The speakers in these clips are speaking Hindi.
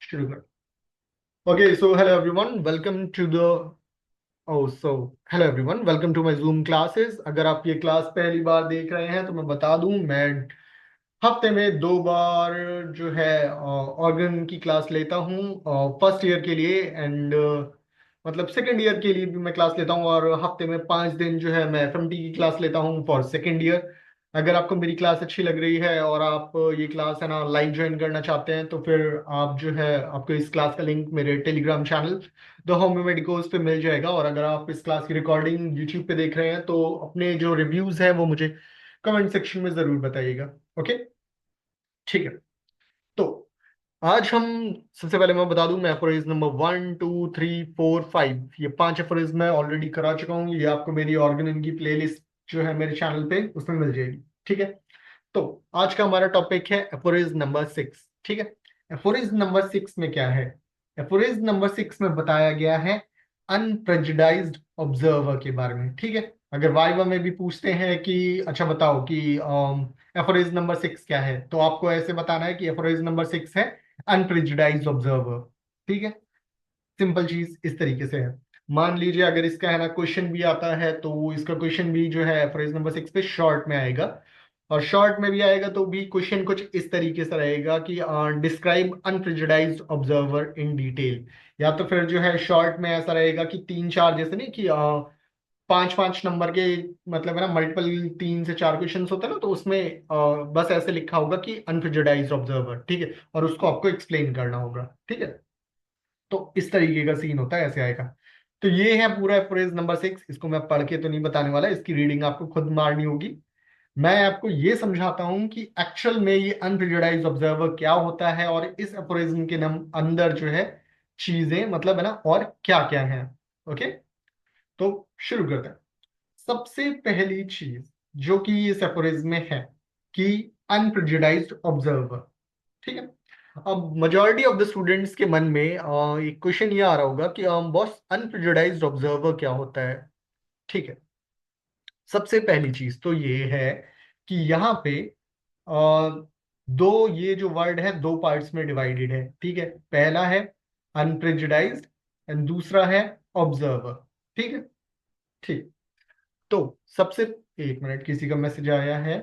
शुरू कर। Okay so hello everyone welcome to the hello everyone welcome to my Zoom classes. अगर आप ये क्लास पहली बार देख रहे हैं तो मैं बता दूं, मैं हफ्ते में 2 बार जो है ऑर्गन की क्लास लेता हूँ। फर्स्ट ईयर के लिए एंड मतलब सेकंड ईयर के लिए भी मैं क्लास लेता हूँ, और हफ्ते में 5 दिन जो है मैं एफएमटी की क्लास लेता हूँ फॉर सेकंड ईयर। अगर आपको मेरी क्लास अच्छी लग रही है और आप ये क्लास है ना लाइव ज्वाइन करना चाहते हैं, तो फिर आप जो है आपको इस क्लास का लिंक मेरे Telegram channel the home medicos पे मिल जाएगा। और अगर आप इस क्लास की रिकॉर्डिंग यूट्यूब पे देख रहे हैं तो अपने जो रिव्यूज है वो मुझे कमेंट सेक्शन में जरूर बताइएगा। ओके, ठीक है। तो आज हम सबसे पहले मैं बता दूं, मैं एफोरिज नंबर 1 2 3 4 5 ये 5 एफोरिज मैं ऑलरेडी करा चुका हूँ। ये आपको मेरी ऑर्गेनिक की प्लेलिस्ट जो है मेरे चैनल पे उसमें मिल जाएगी। ठीक है। तो आज का हमारा टॉपिक है एफोरिज नंबर 6। ठीक है। एफोरिज नंबर 6 में क्या है? एफोरिज नंबर 6 में बताया गया है अनप्रेजुडाइज्ड ऑब्जर्वर के बारे में। ठीक है। अगर वाइवा में भी पूछते हैं कि अच्छा बताओ कि एफोरिज नंबर 6 क्या है, तो आपको ऐसे बताना है कि एफोरिज नंबर 6 है अनप्रेजुडाइज्ड ऑब्जर्वर। ठीक है। सिंपल चीज इस तरीके से है। मान लीजिए अगर इसका है ना क्वेश्चन भी आता है, तो इसका क्वेश्चन भी जो है फ्रेज नंबर 6 पे शॉर्ट में आएगा। और शॉर्ट में भी आएगा तो भी क्वेश्चन कुछ इस तरीके से रहेगा कि डिस्क्राइब अनप्रेजुडाइज्ड ऑब्जर्वर इन डिटेल। या तो फिर जो है शॉर्ट में ऐसा रहेगा कि 3 4, जैसे नहीं कि 5 5 नंबर के, मतलब है ना मल्टीपल 3 से 4 क्वेश्चन होते हैं ना, तो उसमें बस ऐसे लिखा होगा कि अनप्रेजुडाइज्ड ऑब्जर्वर। ठीक है। और उसको आपको एक्सप्लेन करना होगा। ठीक है। तो इस तरीके का सीन होता है, ऐसे आएगा। तो ये है पूरा फ्रेज नंबर 6। इसको मैं पढ़ के तो नहीं बताने वाला, इसकी रीडिंग आपको खुद मारनी होगी। मैं आपको ये समझाता हूं कि एक्चुअल में ये अनप्रिजुडाइज्ड ऑब्जर्वर क्या होता है, और इस अपोरिज्म के अंदर जो है चीजें मतलब है ना और क्या क्या है। ओके, तो शुरू करते हैं। सबसे पहली चीज जो कि इस अपोरिज्म में है कि अनप्रिजुडाइज्ड ऑब्जर्वर। ठीक है। अब मेजोरिटी ऑफ द स्टूडेंट्स के मन में एक क्वेश्चन ये आ रहा होगा कि बॉस अनप्रेजुडाइज्ड ऑब्जर्वर क्या होता है। ठीक है। सबसे पहली चीज तो ये है कि यहाँ पे दो ये जो वर्ड है दो पार्ट्स में डिवाइडेड है। ठीक है। पहला है अनप्रेजुडाइज्ड एंड दूसरा है ऑब्जर्वर। ठीक है। ठीक। तो सबसे, एक मिनट, किसी का मैसेज आया है।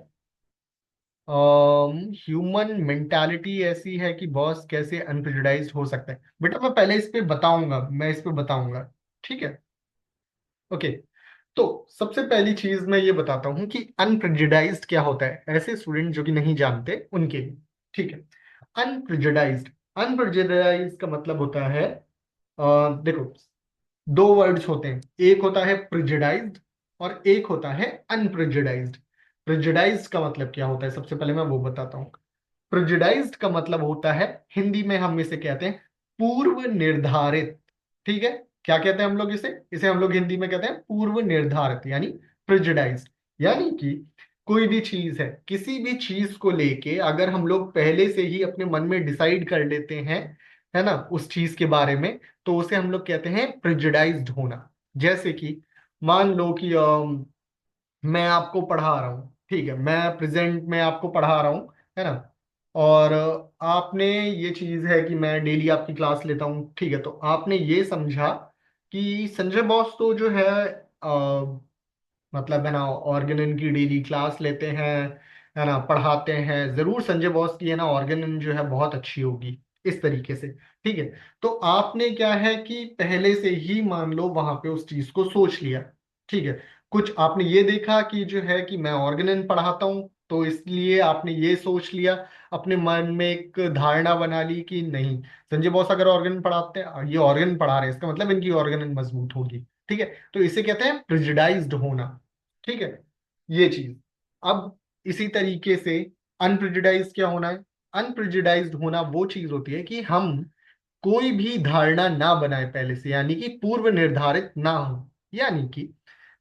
ह्यूमन मेंटालिटी ऐसी है कि बॉस कैसे अनप्रेजुडाइज्ड हो सकता है। बेटा मैं पहले इस पे बताऊंगा, मैं इस पे बताऊंगा। ठीक है। ओके। तो सबसे पहली चीज मैं ये बताता हूं कि अनप्रेजुडाइज्ड क्या होता है, ऐसे स्टूडेंट जो कि नहीं जानते उनके लिए। ठीक है। अनप्रेजुडाइज्ड, अनप्रेजुडाइज्ड का मतलब होता है देखो, दो वर्ड्स होते हैं, एक होता है प्रिजुडाइज्ड और एक होता है अनप्रिजुडाइज्ड। प्रिजुडाइज्ड का मतलब क्या होता है सबसे पहले मैं वो बताता हूँ। प्रिजुडाइज्ड का मतलब होता है, हिंदी में हम इसे कहते हैं पूर्व निर्धारित। ठीक है। क्या कहते हैं हम लोग इसे? इसे हम लोग हिंदी में कहते हैं पूर्व निर्धारित, यानी प्रिजुडाइज्ड। यानी कि कोई भी चीज है, किसी भी चीज को लेके अगर हम लोग पहले से ही अपने मन में डिसाइड कर लेते हैं, है ना, उस चीज के बारे में, तो उसे हम लोग कहते हैं प्रिजुडाइज्ड होना। जैसे कि मान लो कि मैं आपको पढ़ा रहा हूँ। ठीक है, मैं प्रेजेंट में आपको पढ़ा रहा हूँ, है ना। और आपने, ये चीज है कि मैं डेली आपकी क्लास लेता हूँ। ठीक है। तो आपने ये समझा कि संजय बॉस तो जो है मतलब है ना ऑर्गेनिन की डेली क्लास लेते हैं, है ना, पढ़ाते हैं, जरूर संजय बॉस की है ना ऑर्गेनिन जो है बहुत अच्छी होगी, इस तरीके से। ठीक है। तो आपने क्या है कि पहले से ही मान लो वहां पे उस चीज को सोच लिया। ठीक है। कुछ आपने ये देखा कि जो है कि मैं ऑर्गेनिन पढ़ाता हूँ, तो इसलिए आपने ये सोच लिया, अपने मन में एक धारणा बना ली कि नहीं, संजय बॉस अगर ऑर्गेनिन पढ़ाते हैं, ये ऑर्गेनिन पढ़ा रहे हैं, इसका मतलब इनकी ऑर्गेनिन मजबूत होगी। ठीक है। तो इसे कहते हैं प्रिजुडाइज्ड होना। ठीक है, ये चीज। अब इसी तरीके से अनप्रिजुडाइज क्या होना है? अनप्रिजुडाइज्ड होना वो चीज होती है कि हम कोई भी धारणा ना बनाए पहले से, यानी कि पूर्व निर्धारित ना हो। यानी कि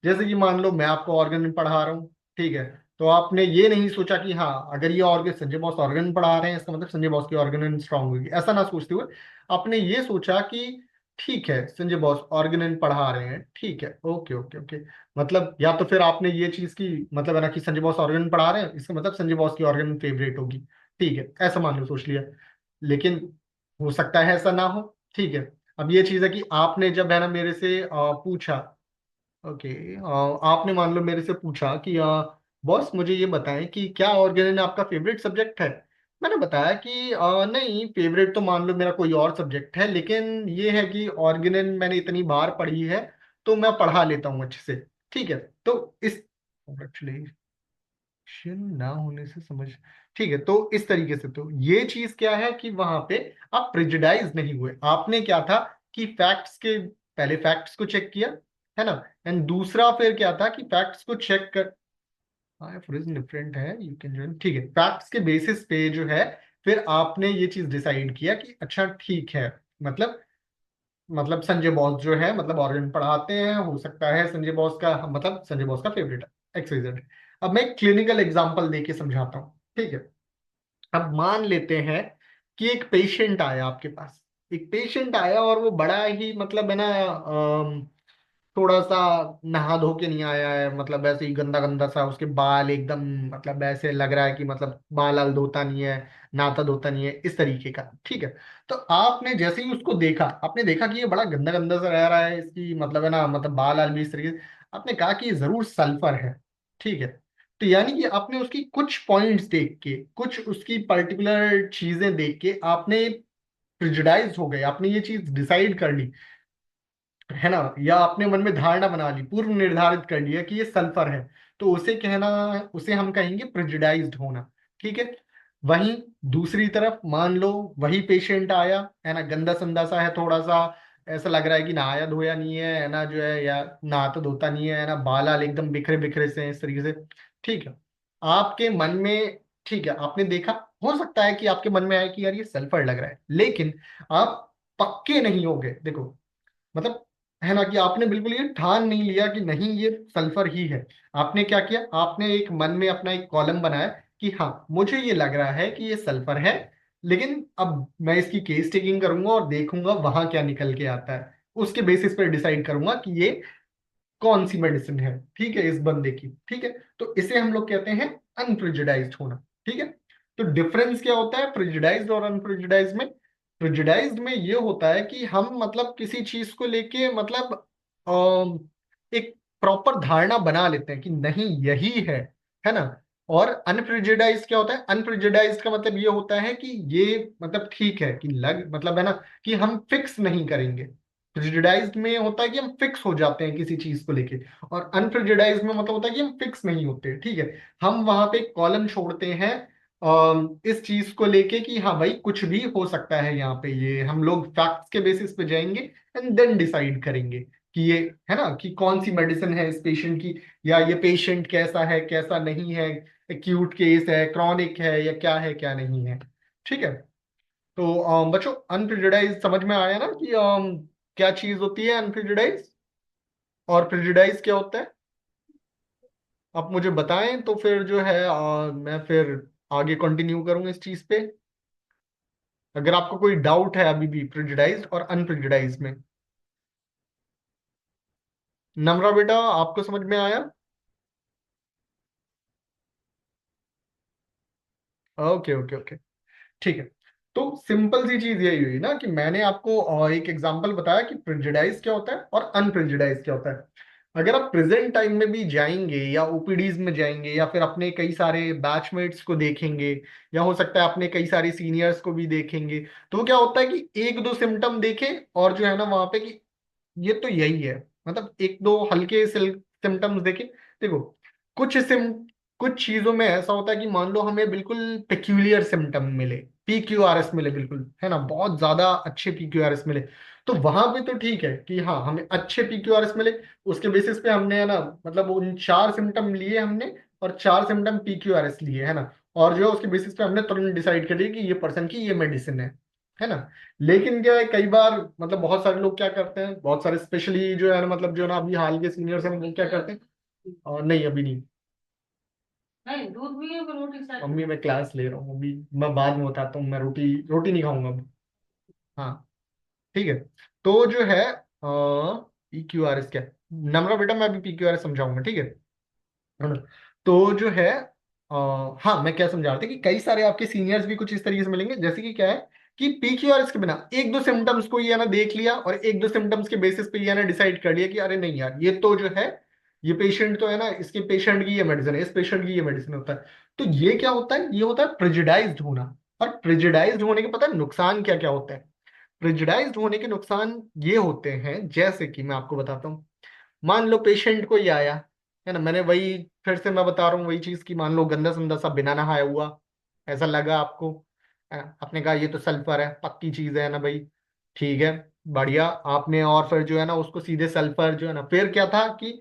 जैसे कि मान लो मैं आपको ऑर्गन पढ़ा रहा हूँ। ठीक है। तो आपने ये नहीं सोचा कि हाँ अगर ये ऑर्गन संजय बॉस ऑर्गन पढ़ा रहे हैं इसका मतलब संजय बॉस की ऑर्गन स्ट्रांग होगी, ऐसा ना सोचते हुए आपने ये सोचा कि ठीक है संजय बॉस ऑर्गेनाइज पढ़ा रहे हैं, ठीक है, ओके ओके ओके। मतलब या तो फिर आपने ये चीज की मतलब है ना कि संजय बॉस ऑर्गेनाइज पढ़ा रहे हैं, इसका मतलब संजय बॉस की ऑर्गेनाइज फेवरेट होगी। ठीक है, ऐसा मान लो सोच लिया। लेकिन हो सकता है ऐसा ना हो। ठीक है। अब ये चीज है कि आपने जब है ना मेरे से पूछा, ओके, आपने मान लो मेरे से पूछा कि बॉस मुझे ये बताएं कि क्या ऑर्गेनिक आपका फेवरेट सब्जेक्ट है। मैंने बताया कि नहीं, फेवरेट तो मान लो मेरा कोई और सब्जेक्ट है, लेकिन ये है कि ऑर्गेनिक मैंने इतनी बार पढ़ी है तो मैं पढ़ा लेता हूँ अच्छे से। ठीक है। तो इस एक्चुअली ना होने से समझ, ठीक है, तो इस तरीके से तो ये चीज क्या है कि वहां पे आप प्रिजुडाइज नहीं हुए। आपने क्या था कि फैक्ट्स के, पहले फैक्ट्स को चेक किया, है ना, एंड दूसरा फिर क्या था कि फैक्ट्स को चेक कर, हाँ फ्रिज डिफरेंट है, यू कैन जॉइन, ठीक है, फैक्ट्स के बेसिस पे जो है फिर आपने ये चीज डिसाइड किया कि अच्छा ठीक है, मतलब संजय बॉस जो है मतलब ऑर्गन पढ़ाते हैं, हो सकता है संजय बॉस का मतलब संजय बॉस का फेवरेट है XYZ। अब मैं एक क्लिनिकल एग्जांपल देके समझाता हूँ, ठीक है। अब मान लेते हैं कि एक पेशेंट आया आपके पास, एक पेशेंट आया और वो बड़ा ही मतलब है ना थोड़ा सा नहा धो के नहीं आया है, मतलब ऐसे ही गंदा गंदा सा, उसके बाल एकदम मतलब ऐसे लग रहा है कि मतलब बाल आल धोता नहीं है, नहाता धोता नहीं है, इस तरीके का। ठीक है। तो आपने जैसे ही उसको देखा, आपने देखा कि ये बड़ा गंदा गंदा सा रह रहा है, इसकी मतलब है ना मतलब बाल आल भी इस तरीके से, आपने कहा कि ये जरूर सल्फर है। ठीक है। तो यानी कि आपने उसकी कुछ पॉइंट्स देख के, कुछ उसकी पर्टिकुलर चीजें देख के आपने प्रिजुडाइज हो गए, आपने ये चीज डिसाइड कर ली, है ना, या आपने मन में धारणा बना ली, पूर्व निर्धारित कर लिया कि ये सल्फर है, तो उसे कहना, उसे हम कहेंगे प्रेजुडाइज्ड होना। ठीक है। वहीं दूसरी तरफ मान लो वही पेशेंट आया, है ना, गंदा संदा सा है थोड़ा सा, ऐसा लग रहा है कि नहाया धोया नहीं है ना, जो है या नहाता धोता नहीं है ना, बाल आल एकदम बिखरे बिखरे से हैं, इस तरीके से। ठीक है। आपके मन में, ठीक है, आपने देखा, हो सकता है कि आपके मन में आए कि यार ये सल्फर लग रहा है, लेकिन आप पक्के नहीं हो गए, देखो, मतलब है ना कि आपने बिल्कुल ये ठान नहीं लिया कि नहीं ये सल्फर ही है। आपने क्या किया, आपने एक मन में अपना एक कॉलम बनाया कि हाँ मुझे ये लग रहा है कि ये सल्फर है, लेकिन अब मैं इसकी केस टेकिंग करूंगा और देखूंगा वहां क्या निकल के आता है, उसके बेसिस पर डिसाइड करूंगा कि ये कौन सी मेडिसिन है, ठीक है, इस बंदे की। ठीक है। तो इसे हम लोग कहते हैं अनप्रिजुडाइज्ड होना। ठीक है। तो डिफरेंस क्या होता है प्रिजुडाइज्ड और अनप्रिजुडाइज्ड में? प्रिजुडाइज्ड में ये होता है कि हम मतलब किसी चीज को लेके मतलब एक प्रॉपर धारणा बना लेते हैं कि नहीं यही है ना। और अनप्रिजुडाइज्ड क्या होता है? अनप्रिजुडाइज्ड का मतलब ये होता है कि ये मतलब ठीक है कि लग मतलब है ना कि हम फिक्स नहीं करेंगे। प्रिजुडाइज्ड में होता है कि हम फिक्स हो जाते हैं किसी चीज को लेके, और अनप्रिजुडाइज्ड में मतलब होता है कि हम फिक्स नहीं होते। ठीक है। हम वहां पे कॉलम छोड़ते हैं इस चीज को लेके कि हाँ भाई कुछ भी हो सकता है यहाँ पे, ये हम लोग फैक्ट्स के बेसिस पे जाएंगे एंड देन डिसाइड करेंगे कि ये, है ना, कि कौन सी मेडिसिन है इस पेशेंट की, या ये पेशेंट कैसा है कैसा नहीं है, एक्यूट केस है, क्रॉनिक है, या क्या है क्या नहीं है। ठीक है। तो बच्चों अनप्रिजुडाइज समझ में आया ना कि क्या चीज होती है अनप्रिजुडाइज और प्रिजुडाइज क्या होता है? आप मुझे बताएं तो फिर जो है मैं फिर आगे कंटिन्यू करूंगा इस चीज पे, अगर आपको कोई डाउट है अभी भी प्रिजुडाइज और अनप्रिजुडाइज में। नम्रा बेटा आपको समझ में आया? Okay okay okay. ठीक है। तो सिंपल सी चीज यही हुई ना कि मैंने आपको एक एग्जांपल बताया कि प्रिजुडाइज क्या होता है और अनप्रिजुडाइज क्या होता है। अगर आप प्रेजेंट टाइम में भी जाएंगे या ओपीडीज में जाएंगे या फिर अपने कई सारे बैचमेट्स को देखेंगे, या हो सकता है अपने कई सारे सीनियर्स को भी देखेंगे, तो वो क्या होता है कि एक दो सिम्टम देखे और जो है ना वहां पे कि ये तो यही है, मतलब एक दो हल्के सिम्टम्स देखे। देखो, कुछ सिम कुछ चीजों में ऐसा होता है कि मान लो हमें बिल्कुल पेक्यूलियर सिम्टम मिले, PQRS मिले, बिल्कुल है ना, बहुत ज्यादा अच्छे PQRS मिले, तो वहां पे तो ठीक है कि हाँ हमें अच्छे PQRS मिले, उसके बेसिस पे हमने है ना मतलब उन चार सिम्टम लिए हमने, और चार सिम्टम PQRS लिए, है ना, और जो है उसके बेसिस पे हमने तुरंत डिसाइड कर लिया कि ये पर्सन की ये मेडिसिन है ना। लेकिन क्या है कई बार मतलब बहुत सारे लोग क्या करते हैं, बहुत सारे स्पेशली जो है ना मतलब जो ना अभी हाल के सीनियर्स हैं वो क्या करते हैं, और नहीं अभी नहीं, नहीं दूध भी है, रोटी साथ में। मम्मी मैं क्लास ले रहा हूँ अभी, मैं बाद में बताता हूँ, मैं रोटी रोटी नहीं खाऊंगा अभी। हाँ। ठीक है। तो जो है PQRS क्या है? नम्रा बेटा मैं अभी PQRS समझाऊंगा, ठीक है ना? तो जो है हाँ मैं क्या समझा रहा था कि कई सारे आपके सीनियर्स भी कुछ इस तरीके से मिलेंगे, जैसे कि क्या है कि पीक्यूआरएस के बिना एक दो सिम्टम्स को ये ना देख लिया और एक दो सिम्टम्स के बेसिस पे ये ना डिसाइड कर लिया कि अरे नहीं यार, ये तो जो है, ये पेशेंट तो है ना, इसके पेशेंट की ये मेडिसिन है, इस पेशेंट की ये मेडिसिन होता है। तो ये क्या होता है, ये होता है प्रेजुडाइज्ड होना। और प्रेजुडाइज्ड होने के पता है नुकसान क्या क्या होता है? प्रेजुडाइज्ड होने के नुकसान ये होते हैं, जैसे कि मैं आपको बताता हूँ। मान लो पेशेंट कोई आया, है ना, मैंने वही, फिर से मैं बता रहा हूँ वही चीज की, मान लो गंदा संदा सा बिना नहाया हुआ ऐसा लगा आपको, है ना, आपने कहा ये तो सल्फर है, पक्की चीज है ना भाई, ठीक है, बढ़िया, आपने और फिर जो है ना उसको सीधे सल्फर जो है ना, फिर क्या था कि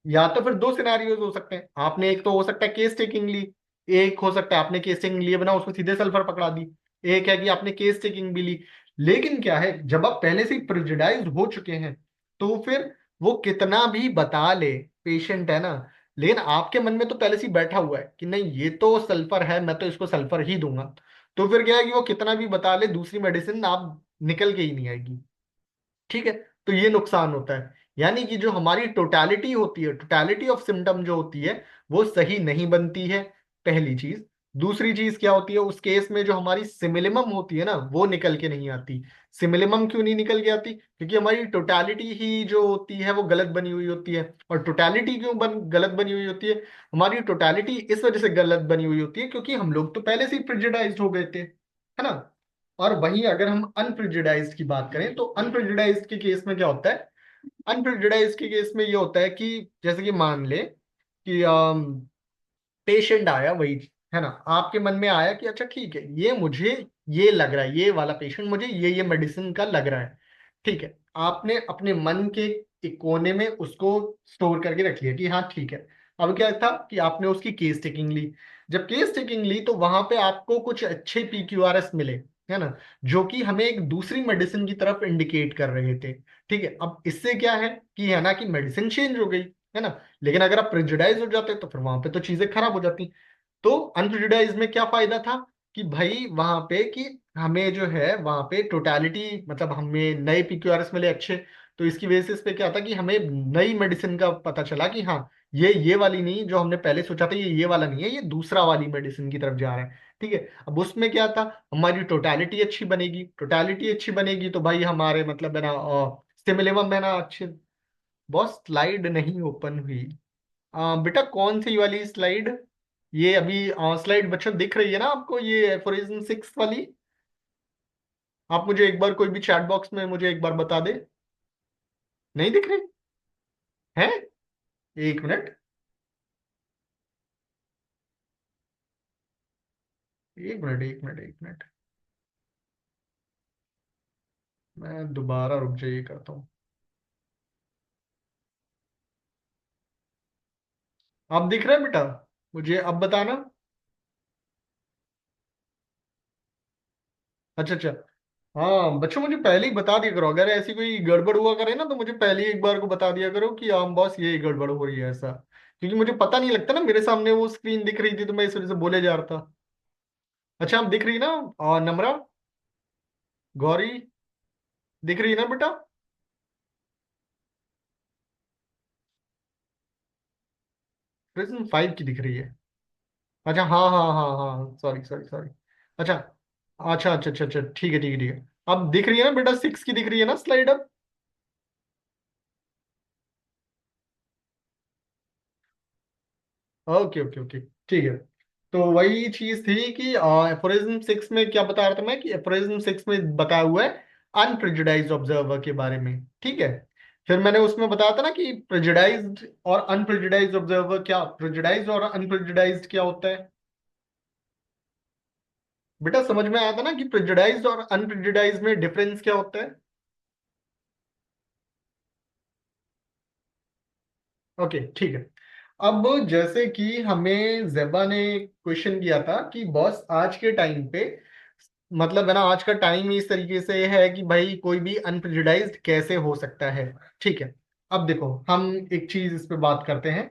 या तो फिर दो सिनेरियोज हो सकते हैं, आपने एक तो हो सकता है केस टेकिंग ली, एक हो सकता है आपने केस टेकिंग लिए बिना उसको सीधे सल्फर पकड़ा दी, एक है कि आपने केस टेकिंग भी ली। लेकिन क्या है, जब आप पहले से ही प्रेजुडाइज्ड हो चुके हैं, तो फिर वो कितना भी बता ले, पेशेंट है ना, लेकिन आपके मन में तो पहले से ही बैठा हुआ है कि नहीं ये तो सल्फर है, मैं तो इसको सल्फर ही दूंगा। तो फिर क्या है कि वो कितना भी बता ले, दूसरी मेडिसिन आप निकल के ही नहीं आएगी। ठीक है, तो ये नुकसान होता है। यानी कि जो हमारी टोटालिटी होती है, टोटालिटी ऑफ सिम्टम जो होती है, वो सही नहीं बनती है, पहली चीज। दूसरी चीज क्या होती है, उस केस में जो हमारी सिमिलिमम होती है ना, वो निकल के नहीं आती। सिमिलिमम क्यों नहीं निकल के आती? क्योंकि हमारी टोटालिटी ही जो होती है वो गलत बनी हुई होती है। और टोटालिटी क्यों गलत बनी हुई होती है? हमारी टोटालिटी इस वजह से गलत बनी हुई होती है क्योंकि हम लोग तो पहले से ही प्रेजुडाइज्ड हो गए थे, है ना। और वहीं अगर हम अनप्रेजुडाइज्ड की बात करें, तो अनप्रेजुडाइज्ड के केस में क्या होता है? अनप्रेजुडाइज्ड के केस में ये होता है कि जैसे कि मान ले कि पेशेंट आया, वही, है ना, आपके मन में आया कि अच्छा ठीक है, ये मुझे ये लग रहा है, ये वाला पेशेंट मुझे ये मेडिसिन का लग रहा है। ठीक है, आपने अपने मन के एक कोने में उसको स्टोर करके रख लिया कि हाँ ठीक है। अब क्या था कि आपने उसकी केस टेकिंग ली। जब केस टेकिंग ली तो वहां पे आपको कुछ अच्छे पीक्यूआरएस मिले, है ना, जो कि हमें एक दूसरी मेडिसिन की तरफ इंडिकेट कर रहे थे। ठीक है, अब इससे क्या है कि, है ना, कि मेडिसिन चेंज हो गई, है ना। लेकिन अगर आप प्रेजुडाइज हो जाते तो फिर वहां पे तो चीजें खराब हो जाती। तो अनप्रेजुडाइज में क्या फायदा था कि भाई वहां पे कि हमें जो है वहां पे टोटालिटी, मतलब हमें नए पीक्यूआरएस मिले अच्छे। तो इसकी बेसिस पे क्या था कि हमें नई मेडिसिन का पता चला कि हाँ, ये वाली नहीं, जो हमने पहले सोचा था ये वाला नहीं है, ये दूसरा वाली मेडिसिन की तरफ जा रहा है। ठीक है, अब उसमें क्या था, हमारी टोटालिटी अच्छी बनेगी, टोटालिटी अच्छी बनेगी तो भाई हमारे मतलब है ना, स्टिमुलम है ना अच्छे। बॉस स्लाइड नहीं ओपन हुई। बेटा कौन सी वाली स्लाइड? ये अभी स्लाइड बच्चों दिख रही है ना आपको, ये एफोरिज्म 6 वाली? आप मुझे एक बार कोई भी चैट बॉक्स में मुझे एक बार बता दे। नहीं दिख रही है? एक मिनट, एक मिनट, एक मिनट, एक मिनट, मैं दोबारा रुक जाइए करता हूँ। आप दिख रहे हैं बेटा? मुझे अब बताना। अच्छा अच्छा। हाँ बच्चों, मुझे पहले ही बता दिया करो, अगर ऐसी कोई गड़बड़ हुआ करे ना तो मुझे पहले ही एक बार को बता दिया करो कि हाँ बॉस ये गड़बड़ हो रही है ऐसा। क्योंकि मुझे पता नहीं लगता ना, मेरे सामने वो स्क्रीन दिख रही थी तो मैं इस वजह से बोले जा रहा था। अच्छा, आप दिख रही ना? और नम्रा, गौरी, दिख रही है ना बेटा? प्रिज्म 5 की दिख रही है? अच्छा, हाँ हाँ हाँ हाँ, सॉरी सॉरी सॉरी। अच्छा अच्छा अच्छा अच्छा अच्छा, ठीक है ठीक है ठीक है। अब दिख रही है ना बेटा, 6 की दिख रही है ना स्लाइड अब? ओके ओके ओके, ठीक है। तो वही चीज थी कि एफोरिज्म 6 में क्या बता रहा था मैं, कि एफोरिज्म 6 में बताया हुआ है अनप्रेजुडाइज्ड ऑब्जर्वर के बारे में। ठीक है, फिर मैंने उसमें बताया था ना कि प्रेजुडाइज्ड और अनप्रेजुडाइज्ड ऑब्जर्वर क्या, प्रेजुडाइज्ड और अनप्रेजुडाइज्ड क्या होता है? बेटा समझ में आया था ना कि प्रेजुडाइज्ड और अनप्रेजुडाइज्ड में डिफरेंस क्या होता है? ओके ठीक है। अब जैसे कि हमें जेबा ने क्वेश्चन किया था कि बॉस आज के टाइम पे, मतलब है ना, आज का टाइम इस तरीके से है कि भाई कोई भी अनप्रेजुडाइज्ड कैसे हो सकता है। ठीक है, अब देखो हम एक चीज इस पे बात करते हैं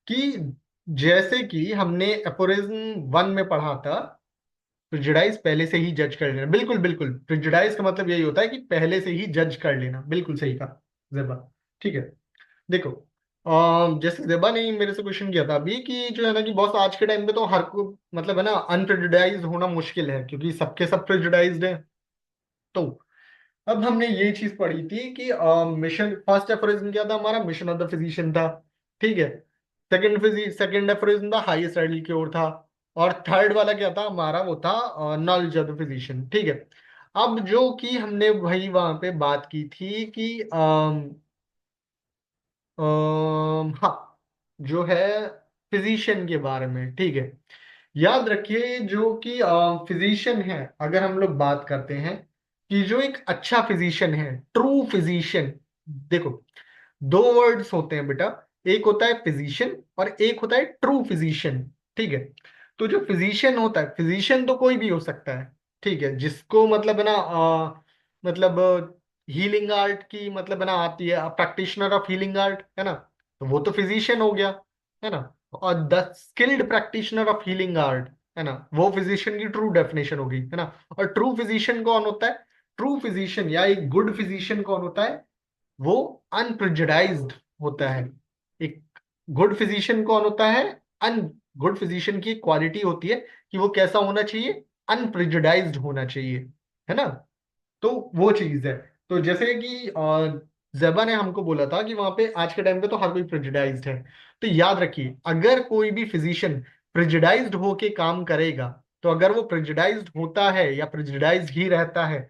कि जैसे कि हमने एपोरिज्म 1 में पढ़ा था, प्रेजुडाइज पहले से ही जज कर लेना, बिल्कुल बिल्कुल, प्रेजुडाइज का मतलब यही होता है कि पहले से ही जज कर लेना, बिल्कुल सही कहा जेबा। ठीक है, देखो जैसे जेबा ने मेरे से क्वेश्चन किया था अभी कि जो है ना कि बॉस आज के टाइम पे तो हर को मतलब है ना अनप्रेजुडाइज होना मुश्किल है क्योंकि सबके सब प्रेजुडाइज्ड है। तो अब हमने ये चीज पढ़ी थी कि मिशन फर्स्ट एफोरिज्म क्या था हमारा, मिशन ऑफ द फिजिशियन था। ठीक है। सेकंड एफोरिज्म था हाईएस्ट आइडल क्योर था। और थर्ड वाला क्या था हमारा, वो था नॉलेज ऑफ द फिजिशियन। ठीक है। अब जो कि हमने वही वहां पे बात की थी कि हाँ, जो है फिजिशियन के बारे में। ठीक है। याद रखिए जो कि फिजिशियन है, अगर हम लोग बात करते हैं कि जो एक अच्छा फिजिशियन है, ट्रू फिजिशियन, देखो दो वर्ड्स होते हैं बेटा, एक होता है फिजिशियन और एक होता है ट्रू फिजिशियन। ठीक है। तो जो फिजिशियन होता है, फिजिशियन तो कोई भी हो सकता है। ठीक है। जिसको मतलब है ना मतलब हीलिंग आर्ट की मतलब है ना आती है, प्रैक्टिशनर ऑफ हीलिंग आर्ट है ना, तो वो तो फिजिशियन हो गया, है ना। और the skilled practitioner of healing art, है ना, वो फिजिशियन की ट्रू डेफिनेशन होगी, है ना। और ट्रू फिजिशियन कौन होता है? ट्रू फिजिशियन या एक गुड फिजिशियन कौन होता है? वो अनप्रेजुडाइज्ड होता है। एक गुड फिजिशियन कौन होता है? अन गुड फिजिशियन की क्वालिटी होती है कि वो कैसा होना चाहिए? अनप्रेजुडाइज्ड होना चाहिए, है ना। तो वो चीज है। तो जैसे कि जेबा ने हमको बोला था कि वहां पे आज के टाइम पे तो हर कोई प्रेजुडाइज्ड है। तो याद रखिए अगर कोई भी फिजिशियन प्रेजुडाइज्ड होके काम करेगा, तो अगर वो प्रेजुडाइज्ड होता है या प्रेजुडाइज्ड ही रहता है,